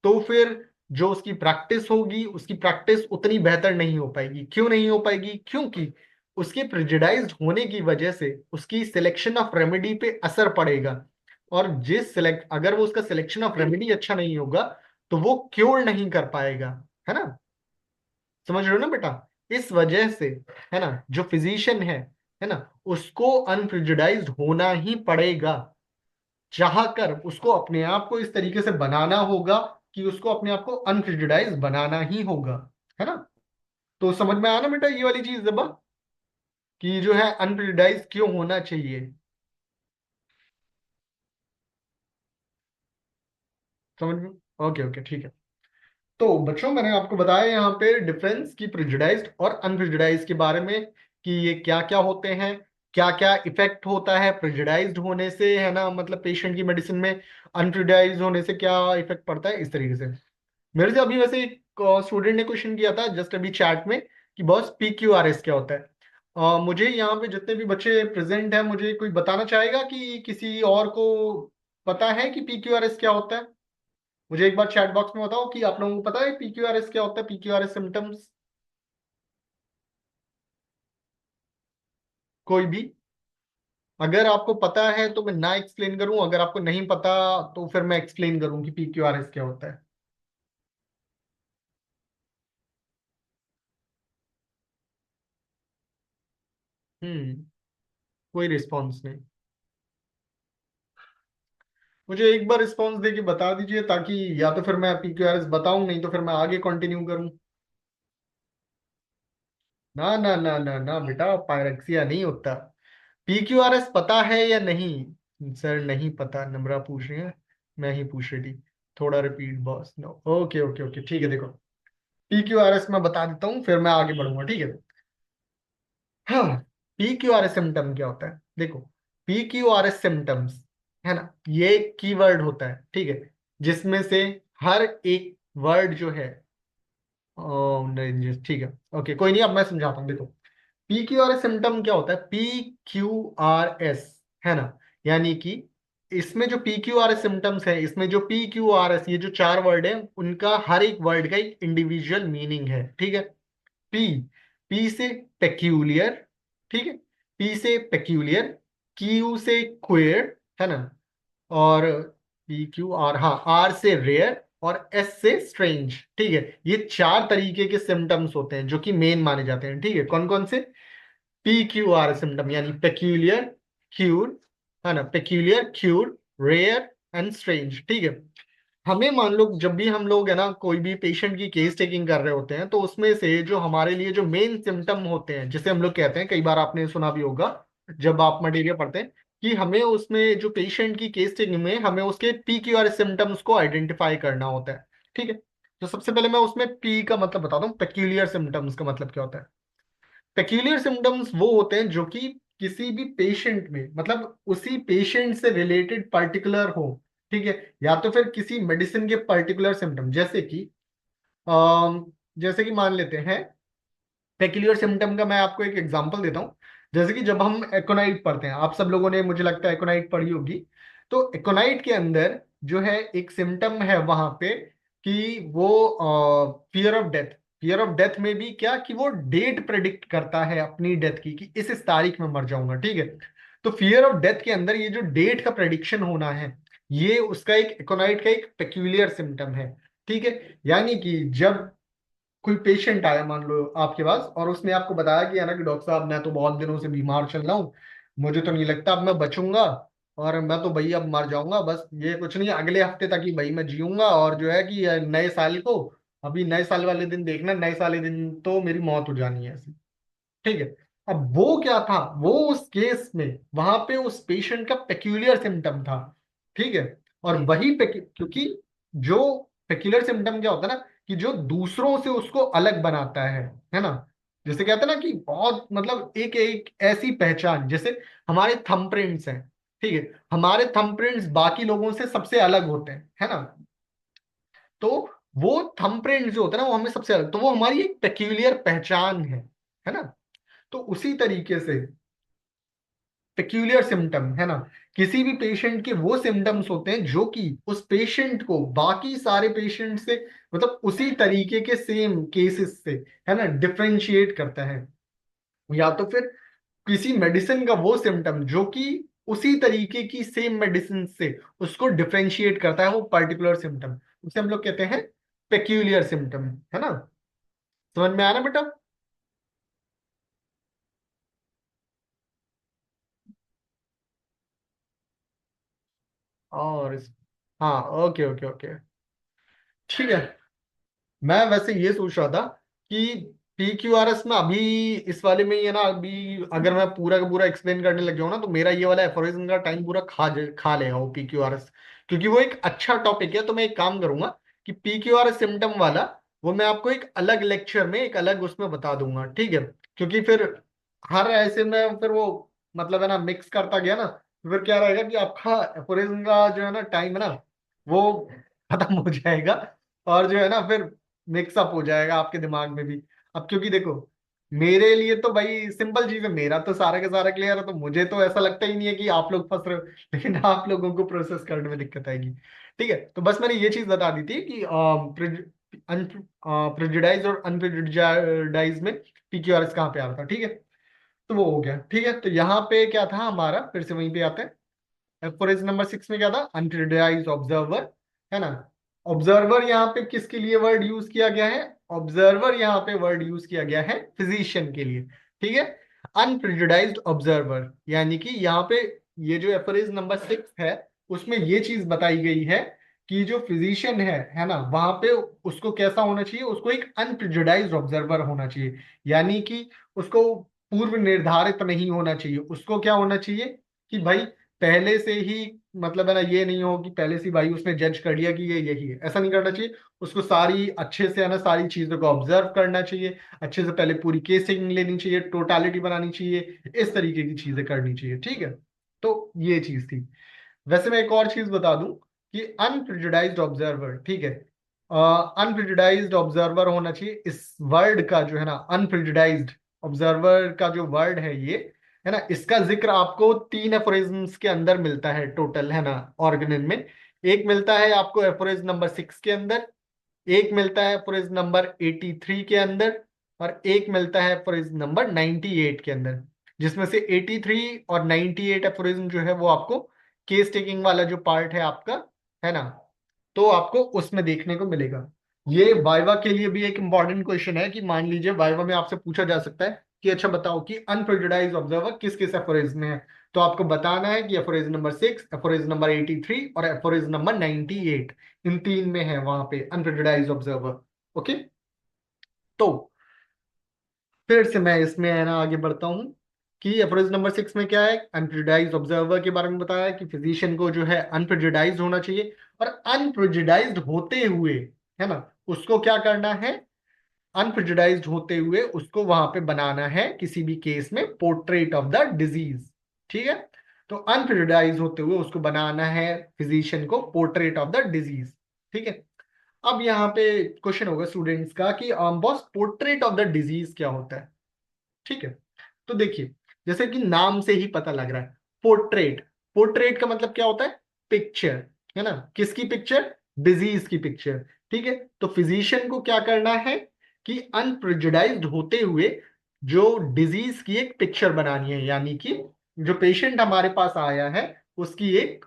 तो फिर जो उसकी प्रैक्टिस होगी, उसकी प्रैक्टिस उतनी बेहतर नहीं हो पाएगी। क्यों नहीं हो पाएगी? क्योंकि उसके प्रेजुडाइज्ड होने की वजह से उसकी सिलेक्शन ऑफ रेमेडी पे असर पड़ेगा। और जिस सिलेक्ट अगर वो उसका सिलेक्शन ऑफ रेमेडी अच्छा नहीं होगा, तो वो क्योर नहीं कर पाएगा, है ना। समझ रहे हो ना बेटा। इस वजह से, है ना, जो फिजिशियन है ना, उसको अनप्रेजुडाइज्ड होना ही पड़ेगा। चाह कर उसको अपने आप को इस तरीके से बनाना होगा कि उसको अपने आप को अनप्रेजुडाइज बनाना ही होगा, है ना। तो समझ में आना बेटा ये वाली चीज जब कि जो है अनप्रेजुडाइज क्यों होना चाहिए। समझ में? ओके ओके ठीक है। तो बच्चों मैंने आपको बताया यहाँ पे डिफरेंस की प्रेजुडाइज्ड और अनप्रेजुडाइज्ड के बारे में, कि ये क्या क्या होते हैं, क्या क्या इफेक्ट होता है प्रेजुडाइज्ड होने से, है ना, मतलब पेशेंट की मेडिसिन में अनप्रेजुडाइज्ड होने से क्या इफेक्ट पड़ता है, इस तरीके से। मेरे से अभी वैसे एक स्टूडेंट ने क्वेश्चन किया था जस्ट अभी चैट में कि बॉस PQRS क्या होता है। मुझे यहाँ पे जितने भी बच्चे प्रेजेंट हैं, मुझे कोई बताना चाहेगा कि किसी और को पता है कि PQRS क्या होता है? मुझे एक बार चैट बॉक्स में बताओ कि आप लोगों को पता है PQRS क्या होता है, PQRS सिम्टम्स। कोई भी? अगर आपको पता है तो मैं ना एक्सप्लेन करूं, अगर आपको नहीं पता तो फिर मैं एक्सप्लेन करूं कि PQRS क्या होता है। हम्म। कोई रिस्पॉन्स नहीं। मुझे एक बार रिस्पॉन्स दे के बता दीजिए, ताकि या तो फिर मैं PQRS बताऊं, नहीं तो फिर मैं आगे कंटिन्यू करूं। ना ना ना ना ना बेटा, पायरेक्सिया नहीं होता। PQRS पता है या नहीं? सर नहीं पता, नम्रा पूछ रही है, मैं ही पूछ रही थी। थोड़ा repeat boss. No, okay okay okay ठीक है। देखो PQRS मैं बता देता हूँ, फिर मैं आगे बढ़ूंगा, ठीक है। हाँ, PQRS सिम्टम क्या होता है? देखो, PQRS सिम्टम्स, है ना, ये एक कीवर्ड होता है, ठीक है, जिसमें से हर एक वर्ड जो है नहीं ठीक है। ओके कोई नहीं, अब मैं समझाता हूँ। देखो PQRS सिम्टम क्या होता है, PQRS, है ना, यानी कि इसमें जो PQRS सिम्टम्स है, इसमें जो PQRS, ये जो चार वर्ड है, उनका हर एक वर्ड का एक इंडिविजुअल मीनिंग है, ठीक है। पी, पी से पेक्यूलियर, ठीक है, पी से पेक्यूलियर, क्यू से क्वेयर, है ना, और PQR, हाँ, आर से रेयर, और एस से स्ट्रेंज, ठीक है। ये चार तरीके के सिम्टम्स होते हैं जो कि मेन माने जाते हैं, ठीक है। कौन कौन से? PQR सिम्टम यानी पेक्यूलियर, क्यूर, है ना, peculiar, queer, rare and strange, ठीक है। हमें मान लो जब भी हम लोग है ना कोई भी पेशेंट की केस टेकिंग कर रहे होते हैं, तो उसमें से जो हमारे लिए जो मेन सिम्टम होते हैं, जिसे हम लोग कहते हैं, कई बार आपने सुना भी होगा जब आप मटेरियल पढ़ते हैं, कि हमें उसमें जो पेशेंट की केस टेकिंग में हमें उसके PQR सिम्टम्स को आइडेंटिफाई करना होता है, ठीक है। तो सबसे पहले मैं उसमें पी का मतलब बताता हूँ, पेक्यूलियर सिम्टम्स का मतलब क्या होता है। पेक्यूलियर सिम्टम्स वो होते हैं जो कि किसी भी पेशेंट में, मतलब उसी पेशेंट से रिलेटेड पर्टिकुलर हो, ठीक है, या तो फिर किसी मेडिसिन के पर्टिकुलर सिम्टम, जैसे कि मान लेते हैं पेक्यूलियर सिम्टम का मैं आपको एक एग्जांपल देता हूँ। जैसे कि जब हम एक्ोनाइट पढ़ते हैं, आप सब लोगों ने मुझे लगता है एक्ोनाइट पढ़ी होगी। तो एक्ोनाइट के अंदर जो है एक सिम्टम है वहां पे कि वो fear of death. Fear of death में भी क्या कि वो डेट प्रेडिक्ट करता है अपनी डेथ की कि इस तारीख में मर जाऊंगा, ठीक है। तो फियर ऑफ डेथ के अंदर ये जो डेट का प्रेडिक्शन होना है, ये उसका एक एक्ोनाइट का एक पेक्यूलियर सिम्टम है, ठीक है। यानी कि जब कोई पेशेंट आया मान लो आपके पास और उसने आपको बताया कि है ना कि डॉक्टर साहब मैं तो बहुत दिनों से बीमार चल रहा हूँ, मुझे तो नहीं लगता अब मैं बचूंगा, और मैं तो भाई अब मर जाऊंगा, बस ये कुछ नहीं अगले हफ्ते तक ही भाई मैं जीऊंगा, और जो है कि नए साल को, अभी नए साल वाले दिन देखना, नए साल वाले दिन तो मेरी मौत हो जानी है ऐसी, ठीक है। अब वो क्या था, वो उस केस में वहां पे उस पेशेंट का पेक्यूलियर सिम्टम था, ठीक है। और क्योंकि जो पेक्यूलियर सिम्टम क्या होता है ना कि जो दूसरों से उसको अलग बनाता है ना। जैसे कहते हैं ना कि बहुत मतलब एक एक ऐसी पहचान, जैसे हमारे थंबप्रिंट्स हैं, ठीक है, हमारे थंबप्रिंट्स बाकी लोगों से सबसे अलग होते हैं, है ना। तो वो थंबप्रिंट जो होता है ना वो हमें सबसे अलग, तो वो हमारी एक पेक्यूलियर पहचान है ना। तो उसी तरीके से पेक्यूलियर सिम्टम है ना, किसी भी पेशेंट के वो सिम्टम्स होते हैं जो कि उस पेशेंट को बाकी सारे पेशेंट से, मतलब उसी तरीके के सेम केसेस से, है ना, डिफरेंशिएट करता है। या तो फिर किसी मेडिसिन का वो सिम्टम जो कि उसी तरीके की सेम मेडिसिन से उसको डिफरेंशिएट करता है, वो पर्टिकुलर सिम्टम, उसे हम लोग कहते हैं पेक्यूलियर सिम्टम, है ना। समझ में आया ना बेटा? और हाँ, ओके ओके ओके, ठीक है। मैं वैसे ये सोच रहा था कि PQRS में अभी इस वाले में ही है ना, अभी अगर मैं पूरा का पूरा एक्सप्लेन करने लग जाऊँ ना तो मेरा ये वाला एफोरिज्म का टाइम पूरा खा लेगा वो PQRS, क्योंकि वो एक अच्छा टॉपिक है। तो मैं एक काम करूंगा कि PQRS सिम्टम वाला वो मैं आपको एक अलग लेक्चर में एक अलग उसमें बता दूंगा, ठीक है। क्योंकि फिर हर ऐसे में फिर वो मतलब है ना मिक्स करता गया ना, तो फिर क्या रहेगा कि आपका एफोरिज्म का जो है ना टाइम है ना वो खत्म हो जाएगा, और जो है ना फिर मिक्सअप हो जाएगा आपके दिमाग में भी। अब क्योंकि देखो मेरे लिए तो भाई सिंपल चीज है, मेरा तो सारा का सारा क्लियर है, तो मुझे तो ऐसा लगता ही नहीं है कि आप लोग फंस रहे हो, लेकिन आप लोगों को प्रोसेस करने में दिक्कत आएगी, ठीक है। तो बस मैंने ये चीज बता दी थी कि प्रेजुडाइज और अनप्रेजुडाइज में PQRS कहाँ पे आता था, ठीक है। तो वो हो गया, ठीक है। तो यहाँ पे क्या था हमारा, फिर से वहीं पे आते हैं। फॉर नंबर 6 में क्या था, अनप्रिजुडाइज्ड ऑब्जर्वर, है ना। ऑब्जर्वर यहाँ पे किसके लिए वर्ड यूज किया गया है, ऑब्जर्वर यहाँ पे वर्ड यूज किया गया है फिजिशियन के लिए, ठीक है। अनप्रिजुडाइज्ड ऑब्जर्वर यानी कि यहाँ पे ये जो एफरेज नंबर 6 है उसमें ये चीज बताई गई है कि जो फिजिशियन है ना, वहां पे उसको कैसा होना चाहिए, उसको एक अनप्रिजुडाइज्ड ऑब्जर्वर होना चाहिए। यानी कि उसको पूर्व निर्धारित नहीं होना चाहिए, उसको क्या होना चाहिए कि भाई पहले से ही, मतलब है ना, ये नहीं हो कि पहले से ही भाई उसने जज कर लिया कि ये यही है, ऐसा नहीं करना चाहिए। उसको सारी अच्छे से है ना सारी चीजों को ऑब्जर्व करना चाहिए, अच्छे से पहले पूरी केसिंग लेनी चाहिए, टोटालिटी बनानी चाहिए, इस तरीके की चीजें करनी चाहिए, ठीक है। तो ये चीज थी। वैसे मैं एक और चीज बता दूं कि अनप्रिजुडाइज्ड ऑब्जर्वर, ठीक है, अनप्रिजुडाइज्ड ऑब्जर्वर होना चाहिए। इस वर्ड का जो है ना अनप्रिजुडाइज्ड ऑब्जर्वर का जो वर्ड है ये, है ना, इसका जिक्र आपको 3 एफोरिज्म्स के अंदर मिलता है टोटल, है ना, ऑर्गेनिज्म में। एक मिलता है आपको एफोरिज्म नंबर 6 के अंदर, एक मिलता है एफोरिज्म नंबर 83 के अंदर, और एक मिलता है एफोरिज्म नंबर 98 के अंदर। जिसमें से 83 और 98 एफोरिज्म जो है वो आपको केस टेकिंग वाला जो पार्ट है आपका, है ना, तो आपको उसमें देखने को मिलेगा। ये वाइवा के लिए भी एक इंपॉर्टेंट क्वेश्चन है कि मान लीजिए वाइवा में आपसे पूछा जा सकता है कि अच्छा बताओ कि अनप्रेजुडाइज्ड ऑब्जर्वर किस किस एफोरिज्म में है। तो आपको बताना है कि एफोरिज्म नंबर 6, एफोरिज्म नंबर 83 और एफोरिज्म नंबर 98, इन 3 में है वहां पे अनप्रेजुडाइज्ड ऑब्जर्वर। ओके। तो फिर से मैं इसमें है ना आगे बढ़ता हूँ कि एफरोज नंबर 6 में क्या है, अनप्रेजुडाइज्ड ऑब्जर्वर के बारे में बताया कि फिजिशियन को जो है अनप्रेजुडाइज्ड होना चाहिए, और अनप्रेजुडाइज्ड होते हुए, है ना, उसको क्या करना है, अनप्रेजुडाइज्ड होते हुए उसको वहां पे बनाना है किसी भी केस में पोर्ट्रेट ऑफ द डिजीज। ठीक है, तो अनप्रेजुडाइज होते हुए उसको बनाना है फिजिशियन को पोर्ट्रेट ऑफ द डिजीज। ठीक है, अब यहाँ पे क्वेश्चन होगा स्टूडेंट्स का कि boss portrait of the disease क्या होता है। ठीक है, तो देखिए जैसे कि नाम से ही पता लग रहा है पोर्ट्रेट, पोर्ट्रेट का मतलब क्या होता है, पिक्चर, है ना, किसकी पिक्चर, डिजीज की पिक्चर। ठीक है, तो फिजिशियन को क्या करना है कि अनप्रेजुडाइज्ड होते हुए जो डिजीज की एक पिक्चर बनानी है, यानी कि जो पेशेंट हमारे पास आया है उसकी एक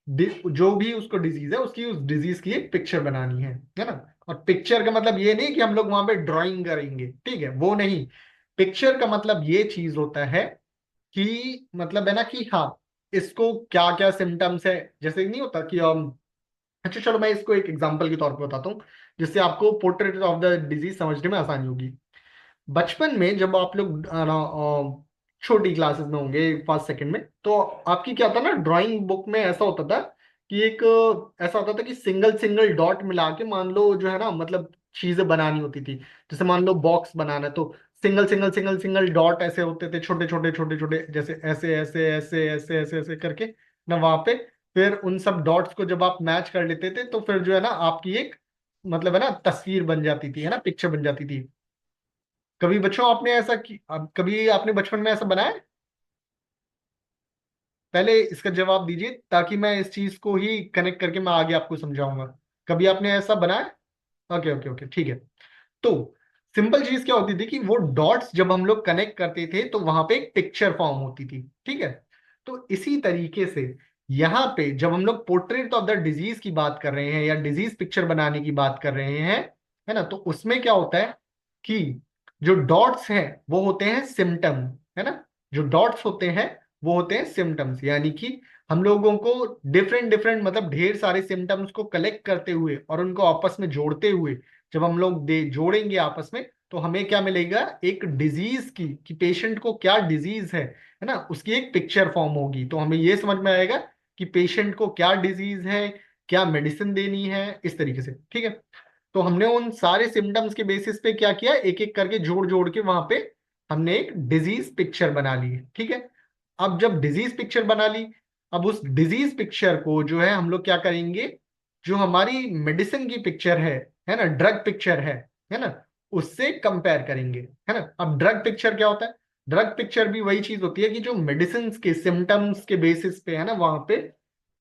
जो भी उसको डिजीज है उसकी उस डिजीज की एक पिक्चर बनानी है ना। और पिक्चर का मतलब ये नहीं कि हम लोग वहां पे ड्राइंग करेंगे, ठीक है, वो नहीं। पिक्चर का मतलब ये चीज होता है कि मतलब है ना कि हाँ इसको क्या क्या सिम्टम्स है, जैसे नहीं होता कि अच्छा चलो मैं इसको एक एग्जांपल के तौर पे बताता हूँ जिससे आपको पोर्ट्रेट ऑफ द डिजीज समझने में आसानी होगी। बचपन में जब आप लोग छोटी क्लासेस में होंगे फर्स्ट सेकंड में, तो आपकी क्या था ना, ड्राइंग बुक में ऐसा होता था कि एक ऐसा होता था कि सिंगल सिंगल डॉट मिला के मान लो जो है ना मतलब चीजें बनानी होती थी। जैसे मान लो बॉक्स बनाना है तो single single single single dot ऐसे होते थे, छोटे छोटे छोटे छोटे, जैसे ऐसे ऐसे ऐसे ऐसे ऐसे ऐसे करके ना वहां पे। फिर उन सब डॉट्स को जब आप मैच कर लेते थे तो फिर जो है ना आपकी एक मतलब है ना तस्वीर बन जाती थी, है ना, पिक्चर बन जाती थी। कभी बच्चों आपने ऐसा की कभी आपने बचपन में ऐसा बनाया है? पहले इसका जवाब दीजिए ताकि मैं इस चीज को ही कनेक्ट करके मैं आगे आपको समझाऊंगा। कभी आपने ऐसा बनाया? ओके ओके ओके, ठीक है। तो सिंपल चीज क्या होती थी कि वो डॉट्स जब हम लोग कनेक्ट करते थे तो वहां पे एक पिक्चर फॉर्म होती थी। ठीक है, तो इसी तरीके से यहाँ पे जब हम लोग पोर्ट्रेट ऑफ द डिजीज की बात कर रहे हैं या डिजीज पिक्चर बनाने की बात कर रहे हैं, है ना, तो उसमें क्या होता है कि जो डॉट्स हैं वो होते हैं सिम्टम, है ना, जो डॉट्स होते हैं वो होते हैं सिम्टम्स, यानी कि हम लोगों को डिफरेंट डिफरेंट मतलब ढेर सारे सिम्टम्स को कलेक्ट करते हुए और उनको आपस में जोड़ते हुए जब हम लोग दे जोड़ेंगे आपस में तो हमें क्या मिलेगा, एक डिजीज की कि पेशेंट को क्या डिजीज है ना, उसकी एक पिक्चर फॉर्म होगी। तो हमें ये समझ में आएगा कि पेशेंट को क्या डिजीज है, क्या मेडिसिन देनी है, इस तरीके से। ठीक है, तो हमने उन सारे सिम्टम्स के बेसिस पे क्या किया, एक एक करके जोड़ जोड़ के वहां पे हमने एक डिजीज पिक्चर बना ली है। ठीक है, अब जब डिजीज पिक्चर बना ली, अब उस डिजीज पिक्चर को जो है हम लोग क्या करेंगे, जो हमारी मेडिसिन की पिक्चर है ना, ड्रग पिक्चर है ना, उससे कंपेयर करेंगे, है ना। अब ड्रग पिक्चर क्या होता है, ड्रग पिक्चर भी वही चीज होती है कि जो मेडिसिन के सिम्टम्स के बेसिस पे है ना वहां पे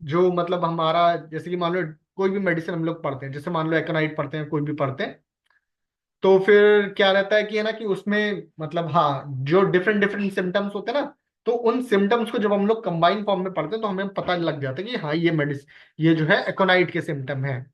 जो मतलब हमारा, जैसे कि मान लो कोई भी मेडिसिन हम लोग पढ़ते हैं, जैसे मान लो एकोनाइट पढ़ते हैं, कोई भी पढ़ते हैं, तो फिर क्या रहता है कि है ना कि उसमें मतलब हाँ जो डिफरेंट डिफरेंट सिम्टम्स होते हैं ना, तो उन सिम्टम्स को जब हम लोग कंबाइन फॉर्म में पढ़ते हैं तो हमें पता लग जाता है कि हाँ ये मेडिसिन, ये जो है एकोनाइट के सिम्टम है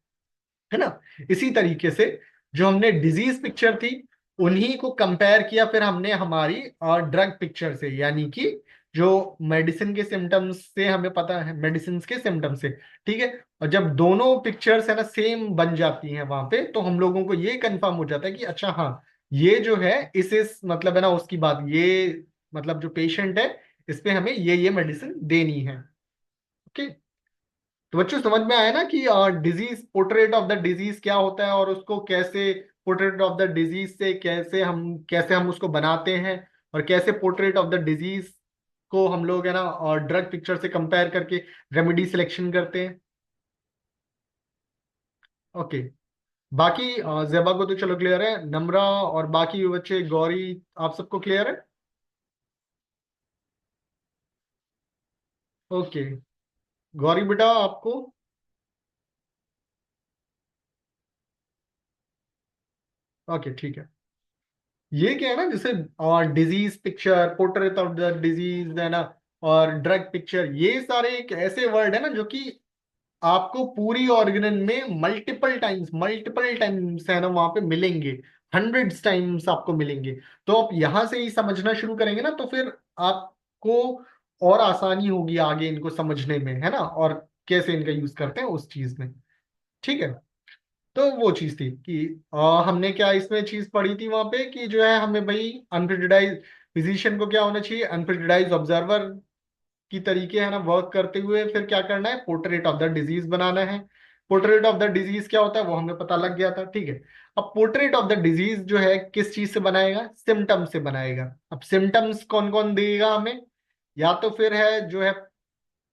ना। इसी तरीके से जो हमने डिजीज पिक्चर थी उन्हीं को कंपेयर किया फिर हमने हमारी ड्रग पिक्चर से, यानी कि जो मेडिसिन के सिम्टम्स से हमें पता है, मेडिसिन के सिम्टम्स से। ठीक है, और जब दोनों पिक्चर्स है ना सेम बन जाती हैं वहां पे तो हम लोगों को ये कंफर्म हो जाता है कि अच्छा हाँ ये जो है इस मतलब है ना उसकी बात ये मतलब जो पेशेंट है इस पे हमें ये मेडिसिन देनी है। ओके, तो बच्चों समझ में आया ना कि disease, portrait of the disease क्या होता है और उसको कैसे, पोर्ट्रेट ऑफ द डिजीज से कैसे हम उसको बनाते हैं और कैसे पोर्ट्रेट ऑफ द डिजीज को हम लोग है ना और ड्रग पिक्चर से कंपेयर करके रेमेडी सिलेक्शन करते हैं। ओके, बाकी जेबा को तो चलो क्लियर है, नम्रा और बाकी बच्चे गौरी आप सबको क्लियर है? ओके, गौरी बेटा आपको? ओके ठीक है, ये क्या है ना जैसे और disease picture, portrait of the disease है ना, और ड्रग पिक्चर, ये सारे एक ऐसे वर्ड है ना जो कि आपको पूरी ऑर्गेनन में मल्टीपल टाइम्स है ना वहां पे मिलेंगे, हंड्रेड्स टाइम्स आपको मिलेंगे। तो आप यहां से ही समझना शुरू करेंगे ना तो फिर आपको और आसानी होगी आगे इनको समझने में, है ना, और कैसे इनका यूज करते हैं उस चीज में। ठीक है, तो वो चीज थी कि हमने क्या इसमें चीज पढ़ी थी वहां पे कि जो है हमें भाई अनप्रेजुडाइज फिजिशियन को क्या होना चाहिए, अनप्रेजुडाइज ऑब्जर्वर की तरीके है ना वर्क करते हुए फिर क्या करना है, पोर्ट्रेट ऑफ द डिजीज बनाना है। पोर्ट्रेट ऑफ द डिजीज क्या होता है वो हमें पता लग गया था, ठीक है। अब पोर्ट्रेट ऑफ द डिजीज जो है किस चीज से बनाएगा, सिम्टम्स से बनाएगा। अब सिम्टम्स कौन कौन देगा हमें, या तो फिर है जो है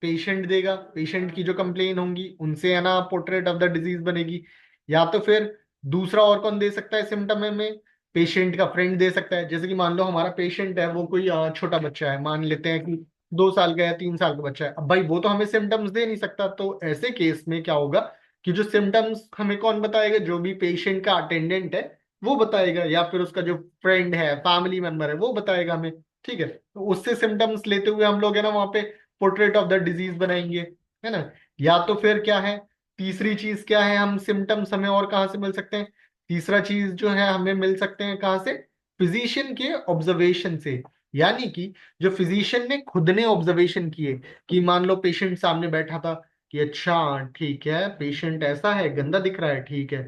पेशेंट देगा, पेशेंट की जो कंप्लेन होंगी उनसे है ना पोर्ट्रेट ऑफ द डिजीज बनेगी, या तो फिर दूसरा और कौन दे सकता है सिम्टम में, पेशेंट का फ्रेंड दे सकता है। जैसे कि मान लो हमारा पेशेंट है वो कोई छोटा बच्चा है, मान लेते हैं कि 2 साल का या 3 साल का बच्चा है। अब भाई वो तो हमें सिम्टम्स दे नहीं सकता, तो ऐसे केस में क्या होगा कि जो सिम्टम्स हमें कौन बताएगा, जो भी पेशेंट का अटेंडेंट है वो बताएगा, या फिर उसका जो फ्रेंड है फैमिली मेंबर है वो बताएगा हमें, ठीक है। तो उससे सिम्टम्स लेते हुए हम लोग है ना वहां पे पोर्ट्रेट ऑफ द डिजीज बनाएंगे, है ना। या तो फिर क्या है, तीसरी चीज क्या है, हम सिम्टम्स हमें और कहाँ से मिल सकते हैं, तीसरा चीज जो है हमें मिल सकते हैं कहाँ से, फिजिशियन के ऑब्जर्वेशन से। यानी कि जो फिजिशियन ने खुद ने ऑब्जर्वेशन किए, कि मान लो पेशेंट सामने बैठा था, कि अच्छा ठीक है पेशेंट ऐसा है, गंदा दिख रहा है, ठीक है।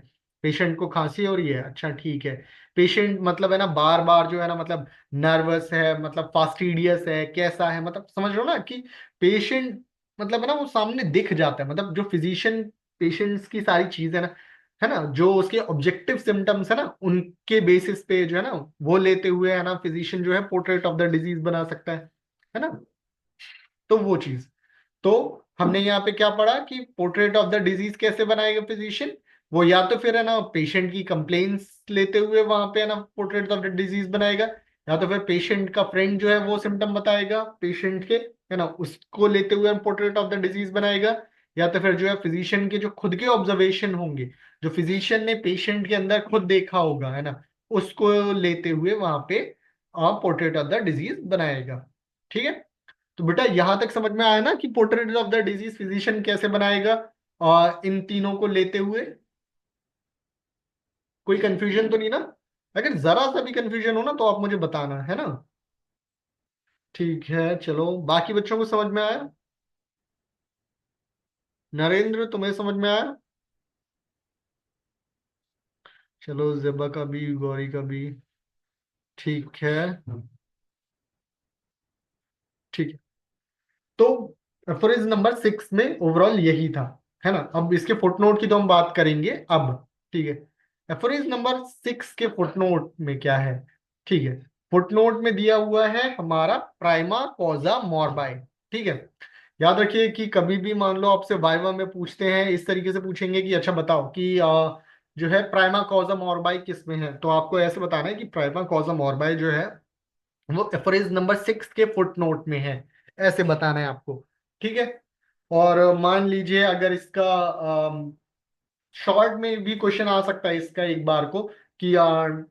पेशेंट को खांसी हो रही है, अच्छा ठीक है। पेशेंट मतलब है ना बार बार जो है ना मतलब नर्वस है, मतलब फास्टिडियस है, कैसा है, मतलब समझ रहे हो ना कि पेशेंट मतलब है ना वो सामने दिख जाता है। मतलब जो फिजिशियन पेशेंट्स की सारी चीज है ना जो उसके ऑब्जेक्टिव सिम्टम्स है ना उनके बेसिस पे जो है ना वो लेते हुए है ना फिजिशियन जो है पोर्ट्रेट ऑफ द डिजीज बना सकता है ना। तो वो चीज, तो हमने यहाँ पे क्या पढ़ा कि पोर्ट्रेट ऑफ द डिजीज कैसे बनाएगा फिजिशियन, वो या तो फिर है ना पेशेंट की कंप्लेन्स लेते हुए वहां पे है ना पोर्ट्रेट ऑफ द डिजीज बनाएगा, या तो फिर पेशेंट का फ्रेंड जो है वो सिम्टम बताएगा पेशेंट के, है ना, उसको लेते हुए पोर्ट्रेट ऑफ द डिजीज बनाएगा, या तो फिर जो है फिजिशियन के जो खुद के ऑब्जर्वेशन होंगे, जो फिजिशियन ने पेशेंट के अंदर खुद देखा होगा, है ना, उसको लेते हुए वहां पे पोर्ट्रेट ऑफ द डिजीज बनाएगा, ठीक है। तो बेटा यहां तक समझ में आया ना कि portrait of the disease physician कैसे बनाएगा, और इन तीनों को लेते हुए कोई कंफ्यूजन तो नहीं ना। अगर जरा सा भी कंफ्यूजन हो ना तो आप मुझे बताना, है ना। ठीक है चलो, बाकी बच्चों को समझ में आया, नरेंद्र तुम्हें समझ में आया, चलो जेबा का भी गौरी का भी, ठीक है। ठीक है, तो एफोरिज्म नंबर 6 में ओवरऑल यही था, है ना। अब इसके फुटनोट की तो हम बात करेंगे अब, ठीक है। एफोरिज्म नंबर 6 के फुटनोट में क्या है, ठीक है। फुटनोट में दिया हुआ है हमारा प्राइमा कॉजा मोर्बाई, ठीक है। याद रखिए कि कभी भी मान लो आपसे वाइवा में पूछते हैं इस तरीके से पूछेंगे कि अच्छा बताओ कि जो है प्राइमा कॉजा मोर्बाई किस में है, तो आपको ऐसे बताना है कि प्राइमा कॉजा मोर्बाई जो है वो एफरेज नंबर 6 के फुट नोट में है, ऐसे बताना है आपको, ठीक है। और मान लीजिए अगर इसका शॉर्ट में भी क्वेश्चन आ सकता है इसका एक बार को, कि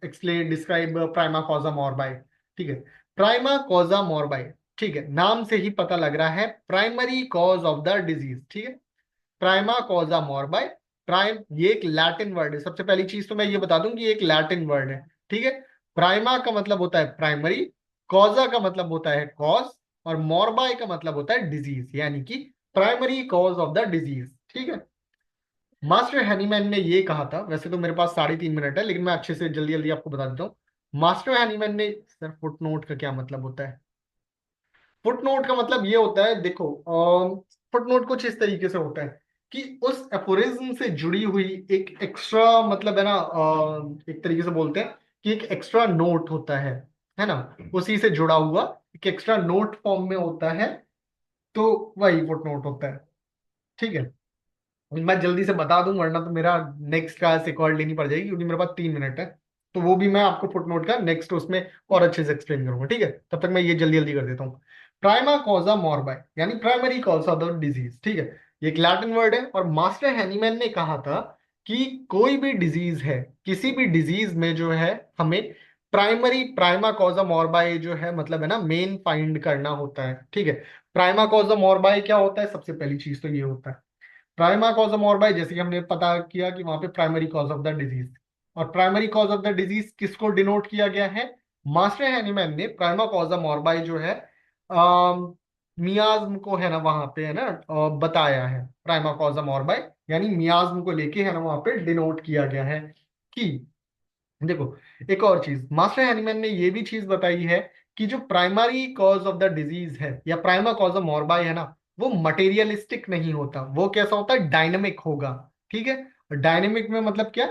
एक्सप्लेन डिस्क्राइब प्राइमा कॉजा मोर्बाई, ठीक है। प्राइमा कॉजा मोर्बाई, ठीक है, नाम से ही पता लग रहा है primary cause of the disease, ठीक है। प्राइमा कॉजा मोर्बाई, प्राइम ये एक लैटिन वर्ड है, सबसे पहली चीज तो मैं ये बता दूं कि ये एक लैटिन वर्ड है, ठीक है। प्राइमा का मतलब होता है प्राइमरी, कॉजा का मतलब होता है कॉज, और मोर्बाई का मतलब होता है डिजीज, यानी कि primary cause of the disease, ठीक है। मास्टर हैनीमैन ने ये कहा था, वैसे तो मेरे पास 3.5 मिनट है लेकिन मैं अच्छे से जल्दी जल्दी आपको बता देता हूँ। मास्टर हैनीमैन ने, सर फुटनोट का क्या मतलब होता है, फुटनोट का मतलब ये होता है, देखो फुटनोट कुछ इस तरीके से होता है कि उस एफोरिज्म से जुड़ी हुई एक एक्स्ट्रा, मतलब है ना एक तरीके से बोलते हैं कि एक एक्स्ट्रा नोट होता है ना, उसी से जुड़ा हुआ एक एक्स्ट्रा नोट फॉर्म में होता है, तो वही फुटनोट होता है, ठीक है। मैं जल्दी से बता दूं वरना तो मेरा नेक्स्ट क्लास एक और लेनी पड़ जाएगी, क्योंकि मेरे पास 3 मिनट है। तो वो भी मैं आपको फुटनोट का नेक्स्ट उसमें और अच्छे से एक्सप्लेन करूंगा, ठीक है। तब तक मैं ये जल्दी जल्दी कर देता हूँ। प्राइमा कॉजा मोर्बाई यानी primary cause of the disease, ठीक है। ये एक लैटिन वर्ड है, और मास्टर हैनीमैन ने कहा था कि कोई भी डिजीज है, किसी भी डिजीज में जो है हमें प्राइमरी प्राइमा कॉजा मोर्बाई जो है मतलब है ना मेन फाइंड करना होता है, ठीक है। प्राइमा कॉजा मोर्बाई क्या होता है, सबसे पहली चीज तो ये होता है प्राइमा कॉज ऑफ मोर्बाई, जैसे कि हमने पता किया कि वहां पे primary cause of the disease, और primary cause of the disease किसको डिनोट किया गया है, मास्टर हैनीमैन ने प्राइमा कॉज ऑफ मोर्बाई जो है मियाज्म को है ना वहां पे है ना बताया है, प्राइमा कॉज ऑफ मोर्बाई यानी मियाज्म को लेके है ना वहां पे डिनोट किया गया है कि देखो। एक और चीज मास्टर हैनीमैन ने ये भी चीज बताई है कि जो primary cause of the disease है या प्राइमा कॉज ऑफ मोर्बाई है ना, वो मटेरियलिस्टिक नहीं होता, वो कैसा होता है, डायनामिक होगा, ठीक है। डायनेमिक में मतलब क्या,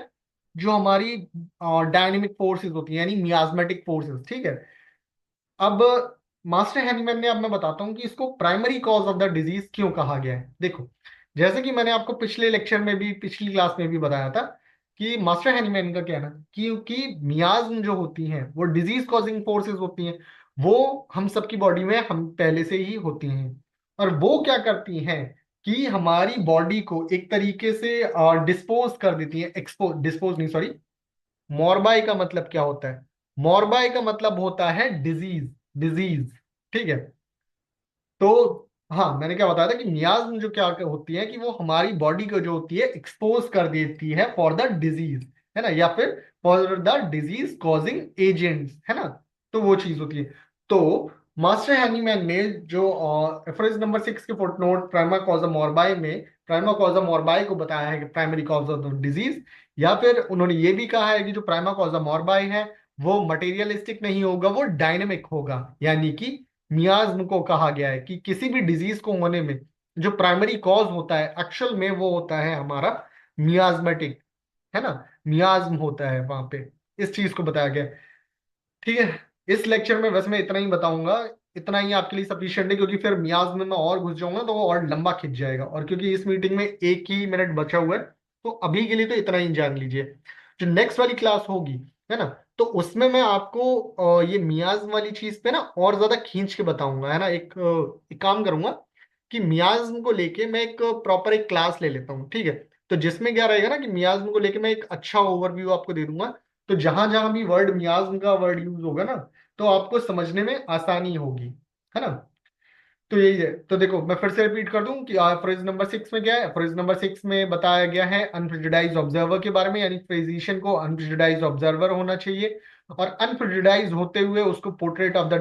जो हमारी डायनेमिक फोर्सेस होती हैं, यानी मियाज्मेटिक फोर्सेस, ठीक है। अब मास्टर हैनीमैन ने, अब मैं बताता हूँ कि इसको primary cause of the disease क्यों कहा गया है। देखो, जैसे कि मैंने आपको पिछले लेक्चर में भी, पिछली क्लास में भी बताया था कि मास्टर हैनीमैन का कहना है कि मियाज्म जो होती हैं वो डिजीज कॉजिंग फोर्सेस होती हैं। वो हम सबकी बॉडी में हम पहले से ही होती हैं, और वो क्या करती हैं कि हमारी बॉडी को एक तरीके से डिस्पोज कर देती हैं, एक्सपोज, डिस्पोज नहीं, सॉरी। मोरबाई का मतलब क्या होता है? मोरबाई का मतलब होता है डिजीज, डिजीज, ठीक है। तो हाँ, मैंने क्या बताया था कि मियाज्म जो क्या होती है कि वो हमारी बॉडी को जो होती है एक्सपोज कर देती है फॉर द डिजीज, है ना, या फिर for the disease causing agents, है ना। तो वो चीज होती है। तो मास्टर हैनीमैन ने जो एफरेज नंबर 6 के फुटनोट प्राइमा कॉजा मोरबाई में प्राइमा कॉजा मोरबाई को बताया है कि primary cause of the disease, या फिर उन्होंने ये भी कहा है कि जो प्राइमा कॉजा मोरबाई है वो मटेरियलिस्टिक नहीं होगा, वो डायनेमिक होगा। यानी कि मियाज्म को कहा गया है कि किसी भी डिजीज को होने में जो प्राइमरी कॉज होता है एक्चुअल में वो होता है हमारा मियाज्मेटिक, है ना, मियाज्म होता है वहां पे। इस चीज को बताया गया है, ठीक है। इस लेक्चर में वैसे मैं इतना ही बताऊंगा, इतना ही आपके लिए सफिशिएंट है, क्योंकि फिर मियाज में मैं और घुस जाऊंगा तो वो और लंबा खिंच जाएगा, और क्योंकि इस मीटिंग में 1 ही मिनट बचा हुआ है, तो अभी के लिए तो इतना ही जान लीजिए। जो नेक्स्ट वाली क्लास होगी, है ना, तो उसमें मैं आपको ये मियाज वाली चीज पे ना और ज्यादा खींच के बताऊंगा, है ना। एक काम करूंगा कि मियाज्म को लेके मैं एक प्रॉपर एक क्लास ले लेता हूँ, ठीक है। तो जिसमें क्या रहेगा ना कि मियाज्म को लेके मैं एक अच्छा ओवरव्यू आपको दे दूंगा। तो जहां जहां भी वर्ड मियाज्म का वर्ड यूज होगा ना, तो आपको समझने में आसानी होगी, है ना। तो यही है। तो देखो, मैं फिर से रिपीट कर दूं कि फ्रेज नंबर 6 में क्या है। फ्रेज नंबर 6 में बताया गया है अनप्रेजुडाइज्ड ऑब्जर्वर के बारे में, यानी फिजिशियन को अनप्रेजुडाइज्ड ऑब्जर्वर होना चाहिए, और अनप्रेजुडाइज्ड होते हुए उसको पोर्ट्रेट ऑफ द